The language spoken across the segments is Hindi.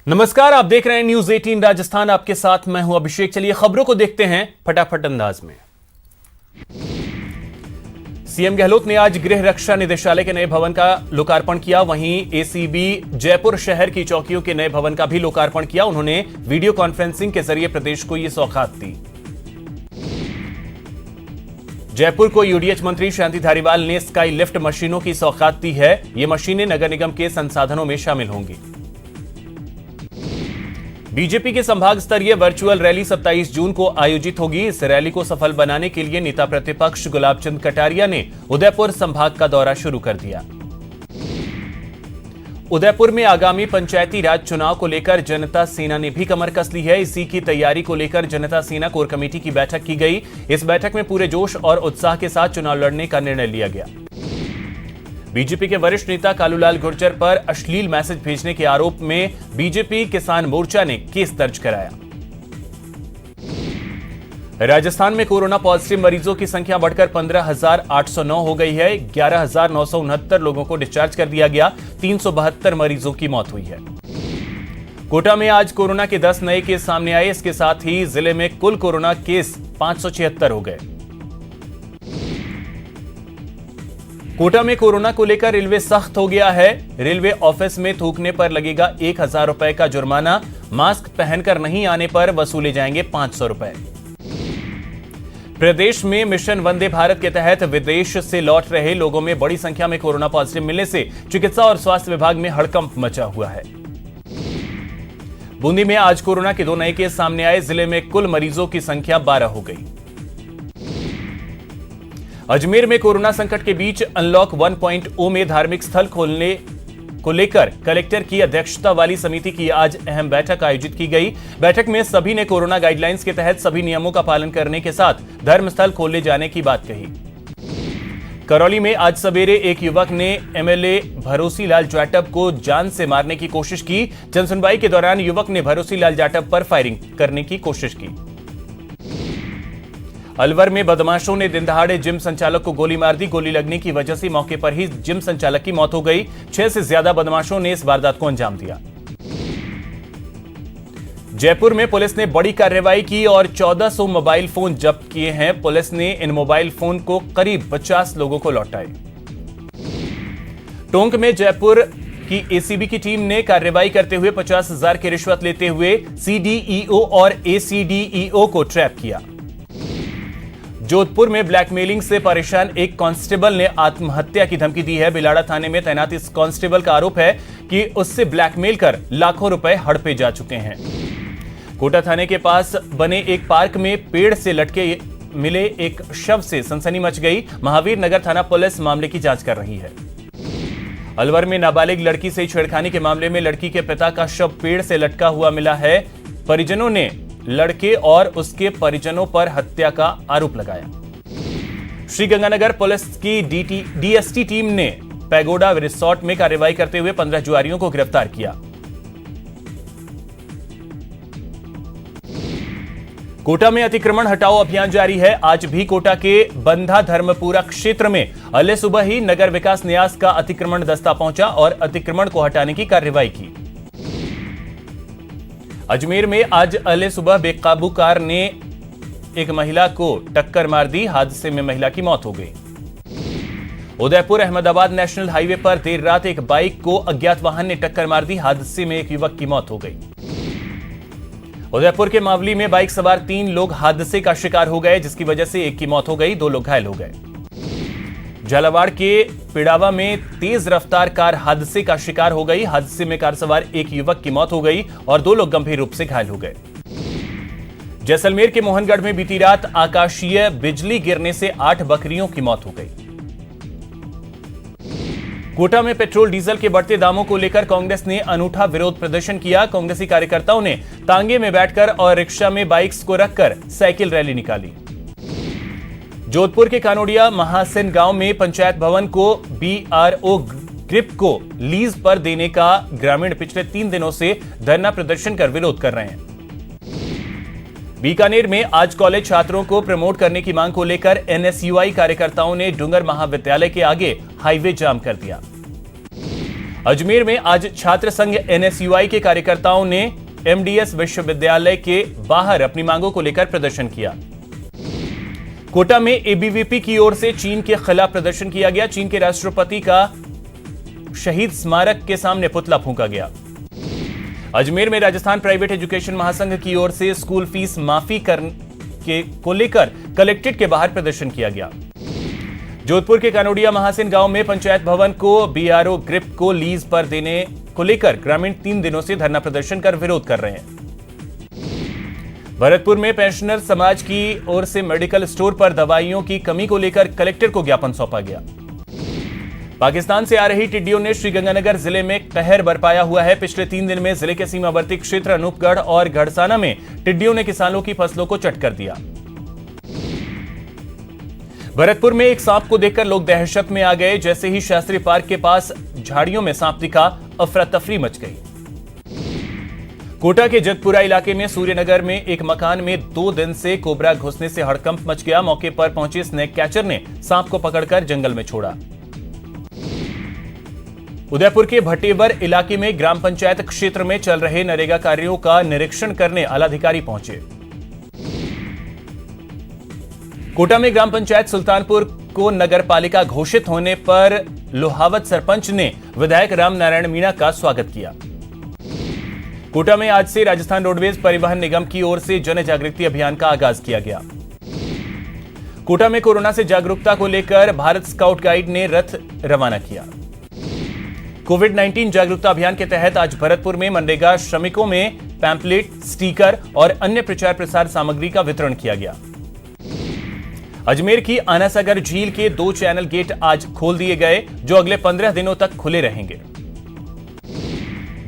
नमस्कार, आप देख रहे हैं न्यूज 18 राजस्थान। आपके साथ मैं हूं अभिषेक। चलिए खबरों को देखते हैं फटाफट अंदाज में। सीएम गहलोत ने आज गृह रक्षा निदेशालय के नए भवन का लोकार्पण किया। वहीं एसीबी जयपुर शहर की चौकियों के नए भवन का भी लोकार्पण किया। उन्होंने वीडियो कॉन्फ्रेंसिंग के जरिए प्रदेश को यह सौगात दी। जयपुर को यूडीएच मंत्री शांति धारीवाल ने स्काई लिफ्ट मशीनों की सौगात दी है। ये मशीनें नगर निगम के संसाधनों में शामिल होंगी। बीजेपी की संभाग स्तरीय वर्चुअल रैली 27 जून को आयोजित होगी। इस रैली को सफल बनाने के लिए नेता प्रतिपक्ष गुलाब चंद कटारिया ने उदयपुर संभाग का दौरा शुरू कर दिया। उदयपुर में आगामी पंचायती राज चुनाव को लेकर जनता सेना ने भी कमर कस ली है। इसी की तैयारी को लेकर जनता सेना कोर कमेटी की बैठक की गई। इस बैठक में पूरे जोश और उत्साह के साथ चुनाव लड़ने का निर्णय लिया गया। बीजेपी के वरिष्ठ नेता कालूलाल गुर्जर पर अश्लील मैसेज भेजने के आरोप में बीजेपी किसान मोर्चा ने केस दर्ज कराया। राजस्थान में कोरोना पॉजिटिव मरीजों की संख्या बढ़कर 15,809 हो गई है। 11,969 लोगों को डिस्चार्ज कर दिया गया। 372 मरीजों की मौत हुई है। कोटा में आज कोरोना के 10 नए केस सामने आए। इसके साथ ही जिले में कुल कोरोना केस 576 हो गए। कोटा में कोरोना को लेकर रेलवे सख्त हो गया है। रेलवे ऑफिस में थूकने पर लगेगा 1,000 रुपए का जुर्माना। मास्क पहनकर नहीं आने पर वसूले जाएंगे 500 रुपए। प्रदेश में मिशन वंदे भारत के तहत विदेश से लौट रहे लोगों में बड़ी संख्या में कोरोना पॉजिटिव मिलने से चिकित्सा और स्वास्थ्य विभाग में हड़कंप मचा हुआ है। बूंदी में आज कोरोना के 2 नए केस सामने आए। जिले में कुल मरीजों की संख्या 12 हो गई। अजमेर में कोरोना संकट के बीच अनलॉक 1.0 में धार्मिक स्थल खोलने को लेकर कलेक्टर की अध्यक्षता वाली समिति की आज अहम बैठक आयोजित की गई। बैठक में सभी ने कोरोना गाइडलाइंस के तहत सभी नियमों का पालन करने के साथ धर्मस्थल खोले जाने की बात कही। करौली में आज सवेरे एक युवक ने एमएलए भरोसी लाल जाटव को जान से मारने की कोशिश की। जनसुनवाई के दौरान युवक ने भरोसी लाल जाटव पर फायरिंग करने की कोशिश की। अलवर में बदमाशों ने दिन दहाड़े जिम संचालक को गोली मार दी। गोली लगने की वजह से मौके पर ही जिम संचालक की मौत हो गई। 6 से ज्यादा बदमाशों ने इस वारदात को अंजाम दिया। जयपुर में पुलिस ने बड़ी कार्रवाई की और 1400 मोबाइल फोन जब्त किए हैं। पुलिस ने इन मोबाइल फोन को करीब 50 लोगों को लौटाए। टोंक में जयपुर की एसीबी की टीम ने कार्रवाई करते हुए 50,000 की रिश्वत लेते हुए सीडीईओ और एसीडीईओ को ट्रैप किया। जोधपुर में ब्लैकमेलिंग से परेशान एक कांस्टेबल ने आत्महत्या की धमकी दी है। बिलाड़ा थाने में तैनात इस कांस्टेबल का आरोप है कि उससे ब्लैकमेल कर लाखों रुपए हड़पे जा चुके हैं। कोटा थाने के पास बने एक पार्क में पेड़ से लटके मिले एक शव से सनसनी मच गई। महावीर नगर थाना पुलिस मामले की जांच कर रही है। अलवर में नाबालिग लड़की से छेड़खानी के मामले में लड़की के पिता का शव पेड़ से लटका हुआ मिला है। परिजनों ने लड़के और उसके परिजनों पर हत्या का आरोप लगाया। श्रीगंगानगर पुलिस की डीएसटी टीम ने पैगोडा रिसोर्ट में कार्रवाई करते हुए 15 जुआरियों को गिरफ्तार किया। कोटा में अतिक्रमण हटाओ अभियान जारी है। आज भी कोटा के बंधा धर्मपुरा क्षेत्र में अले सुबह ही नगर विकास न्यास का अतिक्रमण दस्ता पहुंचा और अतिक्रमण को हटाने की कार्रवाई की। अजमेर में आज अले सुबह बेकाबू कार ने एक महिला को टक्कर मार दी। हादसे में महिला की मौत हो गई। उदयपुर अहमदाबाद नेशनल हाईवे पर देर रात एक बाइक को अज्ञात वाहन ने टक्कर मार दी। हादसे में एक युवक की मौत हो गई। उदयपुर के मावली में बाइक सवार 3 लोग हादसे का शिकार हो गए, जिसकी वजह से एक की मौत हो गई, 2 लोग घायल हो गए। झालावाड़ के पिड़ावा में तेज रफ्तार कार हादसे का शिकार हो गई। हादसे में कार सवार एक युवक की मौत हो गई और 2 लोग गंभीर रूप से घायल हो गए। जैसलमेर के मोहनगढ़ में बीती रात आकाशीय बिजली गिरने से 8 बकरियों की मौत हो गई। कोटा में पेट्रोल डीजल के बढ़ते दामों को लेकर कांग्रेस ने अनूठा विरोध प्रदर्शन किया। कांग्रेसी कार्यकर्ताओं ने तांगे में बैठकर और रिक्शा में बाइक्स को रखकर साइकिल रैली निकाली। जोधपुर के कानोडिया महासेन गांव में पंचायत भवन को बीआरओ ग्रिप को लीज पर देने का ग्रामीण पिछले 3 दिनों से धरना प्रदर्शन कर विरोध कर रहे हैं। बीकानेर में आज कॉलेज छात्रों को प्रमोट करने की मांग को लेकर एनएसयूआई कार्यकर्ताओं ने डूंगर महाविद्यालय के आगे हाईवे जाम कर दिया। अजमेर में आज छात्र संघ NSUI के कार्यकर्ताओं ने MDS विश्वविद्यालय के बाहर अपनी मांगों को लेकर प्रदर्शन किया। कोटा में ABVP की ओर से चीन के खिलाफ प्रदर्शन किया गया। चीन के राष्ट्रपति का शहीद स्मारक के सामने पुतला फूंका गया। अजमेर में राजस्थान प्राइवेट एजुकेशन महासंघ की ओर से स्कूल फीस माफी करने को लेकर कलेक्ट्रेट के बाहर प्रदर्शन किया गया। जोधपुर के कानोडिया महासेन गांव में पंचायत भवन को BRO ग्रिप को लीज पर देने को लेकर ग्रामीण 3 दिनों से धरना प्रदर्शन कर विरोध कर रहे हैं। भरतपुर में पेंशनर समाज की ओर से मेडिकल स्टोर पर दवाइयों की कमी को लेकर कलेक्टर को ज्ञापन सौंपा गया। पाकिस्तान से आ रही टिड्डियों ने श्रीगंगानगर जिले में कहर बरपाया हुआ है। पिछले 3 दिन में जिले के सीमावर्ती क्षेत्र अनूपगढ़ और घड़साना में टिड्डियों ने किसानों की फसलों को चट कर दिया। भरतपुर में एक सांप को देखकर लोग दहशत में आ गए। जैसे ही शास्त्री पार्क के पास झाड़ियों में सांप दिखा, अफरा तफरी मच गई। कोटा के जगपुरा इलाके में सूर्यनगर में एक मकान में 2 दिन से कोबरा घुसने से हड़कंप मच गया। मौके पर पहुंचे स्नेक कैचर ने सांप को पकड़कर जंगल में छोड़ा। उदयपुर के भटेवर इलाके में ग्राम पंचायत क्षेत्र में चल रहे नरेगा कार्यों का निरीक्षण करने आलाधिकारी पहुंचे। कोटा में ग्राम पंचायत सुल्तानपुर को नगर पालिका घोषित होने पर लोहावत सरपंच ने विधायक राम नारायण मीणा का स्वागत किया। कोटा में आज से राजस्थान रोडवेज परिवहन निगम की ओर से जन जागृति अभियान का आगाज किया गया। कोटा में कोरोना से जागरूकता को लेकर भारत स्काउट गाइड ने रथ रवाना किया। कोविड-19 जागरूकता अभियान के तहत आज भरतपुर में मनरेगा श्रमिकों में पैम्पलेट, स्टिकर और अन्य प्रचार प्रसार सामग्री का वितरण किया गया। अजमेर की आनासागर झील के 2 चैनल गेट आज खोल दिए गए, जो अगले 15 दिनों तक खुले रहेंगे।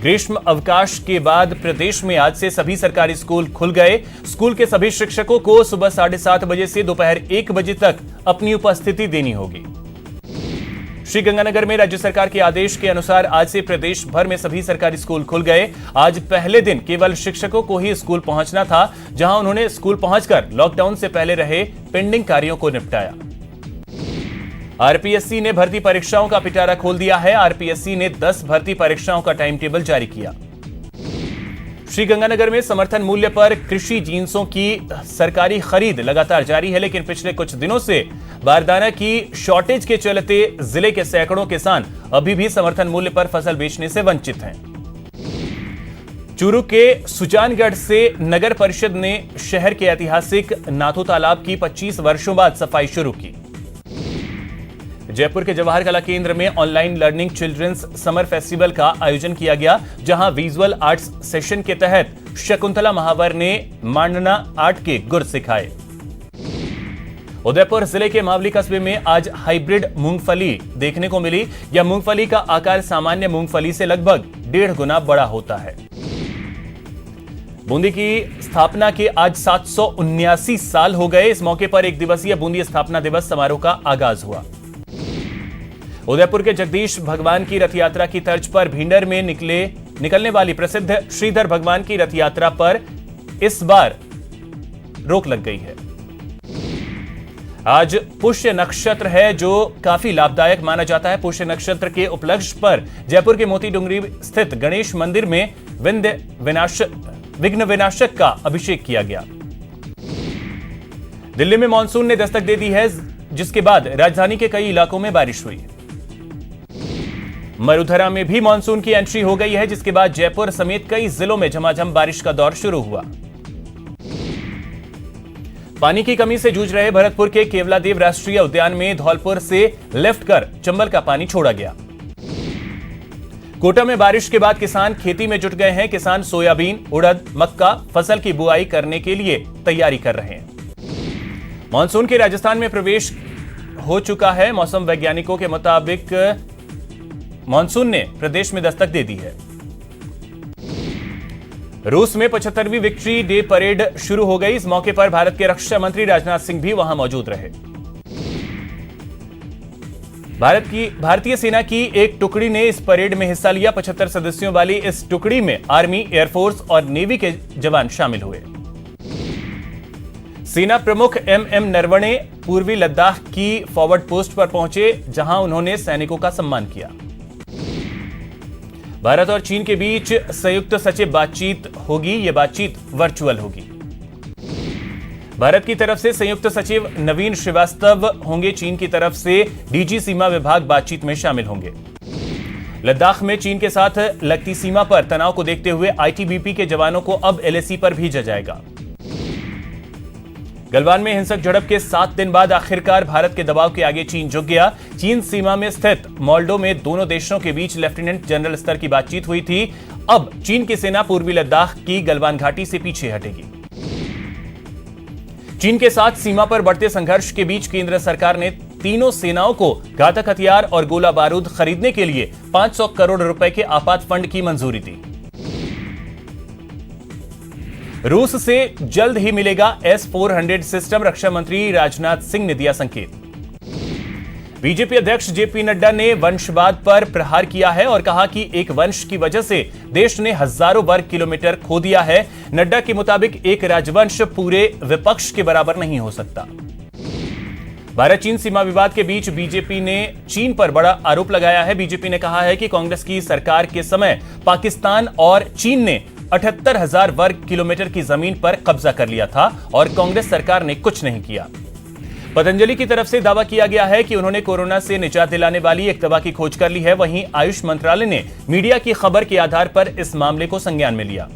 ग्रीष्म अवकाश के बाद प्रदेश में आज से सभी सरकारी स्कूल खुल गए। स्कूल के सभी शिक्षकों को सुबह 7:30 बजे से दोपहर 1 बजे तक अपनी उपस्थिति देनी होगी। श्रीगंगानगर में राज्य सरकार के आदेश के अनुसार आज से प्रदेश भर में सभी सरकारी स्कूल खुल गए। आज पहले दिन केवल शिक्षकों को ही स्कूल पहुंचना था, जहां उन्होंने स्कूल पहुंचकर लॉकडाउन से पहले रहे पेंडिंग कार्यों को निपटाया। आरपीएससी ने भर्ती परीक्षाओं का पिटारा खोल दिया है। आरपीएससी ने 10 भर्ती परीक्षाओं का टाइम टेबल जारी किया। श्रीगंगानगर में समर्थन मूल्य पर कृषि जिंसों की सरकारी खरीद लगातार जारी है, लेकिन पिछले कुछ दिनों से बारदाना की शॉर्टेज के चलते जिले के सैकड़ों किसान अभी भी समर्थन मूल्य पर फसल बेचने से वंचित हैं। चूरू के सुजानगढ़ से नगर परिषद ने शहर के ऐतिहासिक नाथू तालाब की 25 वर्षों बाद सफाई शुरू की। जयपुर के जवाहर कला केंद्र में online learning children's summer festival का आयोजन किया गया, जहां विजुअल आर्ट्स सेशन के तहत शकुंतला महावर ने मांडना आर्ट के गुर सिखाए। उदयपुर जिले के मावली कस्बे में आज हाइब्रिड मूंगफली देखने को मिली। यह मूंगफली का आकार सामान्य मूंगफली से लगभग 1.5 गुना बड़ा होता है। बूंदी की स्थापना के आज 779 साल हो गए। इस मौके पर 1 दिवसीय बूंदी स्थापना दिवस समारोह का आगाज हुआ। उदयपुर के जगदीश भगवान की रथ यात्रा की तर्ज पर भिंडर में निकलने वाली प्रसिद्ध श्रीधर भगवान की रथ यात्रा पर इस बार रोक लग गई है। आज पुष्य नक्षत्र है, जो काफी लाभदायक माना जाता है। पुष्य नक्षत्र के उपलक्ष्य पर जयपुर के मोती डुंगरी स्थित गणेश मंदिर में विघ्न विनाशक का अभिषेक किया गया। दिल्ली में मानसून ने दस्तक दे दी है, जिसके बाद राजधानी के कई इलाकों में बारिश हुई। मरुधरा में भी मानसून की एंट्री हो गई है, जिसके बाद जयपुर समेत कई जिलों में झमाझम बारिश का दौर शुरू हुआ। पानी की कमी से जूझ रहे भरतपुर के केवलादेव राष्ट्रीय उद्यान में धौलपुर से लिफ्ट कर चंबल का पानी छोड़ा गया। कोटा में बारिश के बाद किसान खेती में जुट गए हैं। किसान सोयाबीन, उड़द, मक्का फसल की बुआई करने के लिए तैयारी कर रहे हैं। मानसून के राजस्थान में प्रवेश हो चुका है। मौसम वैज्ञानिकों के मुताबिक मानसून ने प्रदेश में दस्तक दे दी है। रूस में 75वीं विक्ट्री डे परेड शुरू हो गई। इस मौके पर भारत के रक्षा मंत्री राजनाथ सिंह भी वहां मौजूद रहे। भारतीय सेना की एक टुकड़ी ने इस परेड में हिस्सा लिया। 75 सदस्यों वाली इस टुकड़ी में आर्मी, एयरफोर्स और नेवी के जवान शामिल हुए। सेना प्रमुख एमएम नरवणे पूर्वी लद्दाख की फॉरवर्ड पोस्ट पर पहुंचे, जहां उन्होंने सैनिकों का सम्मान किया। भारत और चीन के बीच संयुक्त सचिव बातचीत होगी। यह बातचीत वर्चुअल होगी। भारत की तरफ से संयुक्त सचिव नवीन श्रीवास्तव होंगे। चीन की तरफ से डीजी सीमा विभाग बातचीत में शामिल होंगे। लद्दाख में चीन के साथ लगती सीमा पर तनाव को देखते हुए आईटीबीपी के जवानों को अब एलएसी पर भेजा जाएगा। गलवान में हिंसक झड़प के 7 दिन बाद आखिरकार भारत के दबाव के आगे चीन झुक गया। चीन सीमा में स्थित मोल्डो में दोनों देशों के बीच लेफ्टिनेंट जनरल स्तर की बातचीत हुई थी। अब चीन की सेना पूर्वी लद्दाख की गलवान घाटी से पीछे हटेगी। चीन के साथ सीमा पर बढ़ते संघर्ष के बीच केंद्र सरकार ने तीनों सेनाओं को घातक हथियार और गोला बारूद खरीदने के लिए 500 करोड़ रुपए के आपात फंड की मंजूरी दी। रूस से जल्द ही मिलेगा S-400 सिस्टम, रक्षा मंत्री राजनाथ सिंह ने दिया संकेत। बीजेपी अध्यक्ष जेपी नड्डा ने वंशवाद पर प्रहार किया है और कहा कि एक वंश की वजह से देश ने हजारों वर्ग किलोमीटर खो दिया है। नड्डा के मुताबिक एक राजवंश पूरे विपक्ष के बराबर नहीं हो सकता। भारत चीन सीमा विवाद के बीच बीजेपी ने चीन पर बड़ा आरोप लगाया है। बीजेपी ने कहा है कि कांग्रेस की सरकार के समय पाकिस्तान और चीन ने 78,000 वर्ग किलोमीटर की जमीन पर कब्जा कर लिया था और कांग्रेस सरकार ने कुछ नहीं किया। पतंजलि की तरफ से दावा किया गया है कि उन्होंने कोरोना से निजात दिलाने वाली एक दवा की खोज कर ली है। वहीं आयुष मंत्रालय ने मीडिया की खबर के आधार पर इस मामले को संज्ञान में लिया।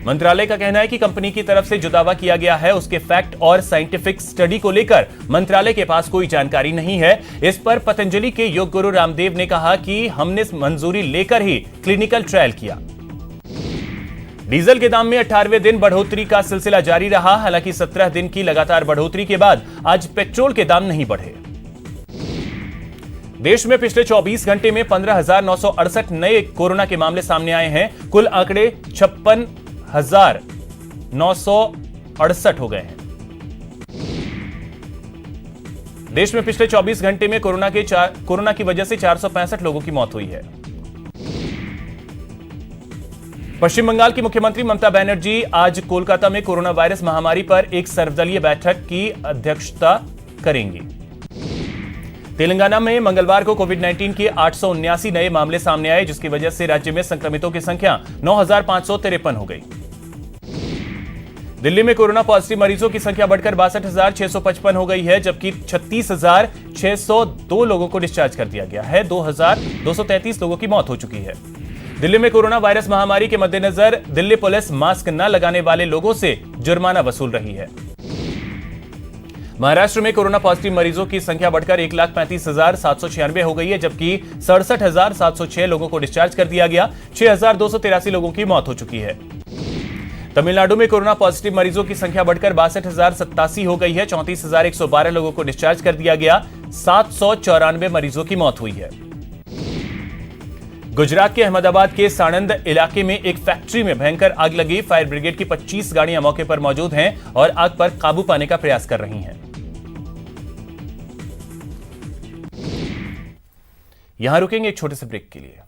मंत्रालय का कहना है कि कंपनी की तरफ से जो दावा किया गया है उसके फैक्ट और साइंटिफिक स्टडी को लेकर मंत्रालय के पास कोई जानकारी नहीं है। इस पर पतंजलि के योग गुरु रामदेव ने कहा कि हमने मंजूरी लेकर ही क्लिनिकल ट्रायल किया। डीजल के दाम में 18वें दिन बढ़ोतरी का सिलसिला जारी रहा। हालांकि 17 दिन की लगातार बढ़ोतरी के बाद आज पेट्रोल के दाम नहीं बढ़े। देश में पिछले 24 घंटे में 15,968 नए कोरोना के मामले सामने आए हैं। कुल आंकड़े 56,968 हो गए हैं। देश में पिछले 24 घंटे में कोरोना की वजह से 465 लोगों की मौत हुई है। पश्चिम बंगाल की मुख्यमंत्री ममता बनर्जी आज कोलकाता में कोरोना वायरस महामारी पर एक सर्वदलीय बैठक की अध्यक्षता करेंगी। तेलंगाना में मंगलवार को कोविड-19 के 879 नए मामले सामने आए, जिसकी वजह से राज्य में संक्रमितों की संख्या 9,553 हो गई। दिल्ली में कोरोना पॉजिटिव मरीजों की संख्या बढ़कर 62,655 हो गई है, जबकि 36,602 लोगों को डिस्चार्ज कर दिया गया है। 2,233 लोगों की मौत हो चुकी है। दिल्ली में कोरोना वायरस महामारी के मद्देनजर दिल्ली पुलिस मास्क न लगाने वाले लोगों से जुर्माना वसूल रही है। महाराष्ट्र में कोरोना पॉजिटिव मरीजों की संख्या बढ़कर 1,35,796 हो गई है, जबकि 67,706 लोगों को डिस्चार्ज कर दिया गया। 6,283 लोगों की मौत हो चुकी है। तमिलनाडु में कोरोना पॉजिटिव मरीजों की संख्या बढ़कर 62,087 हो गई है। 34,112 लोगों को डिस्चार्ज कर दिया गया। 794 मरीजों की मौत हुई है। गुजरात के अहमदाबाद के साणंद इलाके में एक फैक्ट्री में भयंकर आग लगी। फायर ब्रिगेड की 25 गाड़ियां मौके पर मौजूद हैं और आग पर काबू पाने का प्रयास कर रही हैं। यहां रुकेंगे एक छोटे से ब्रेक के लिए।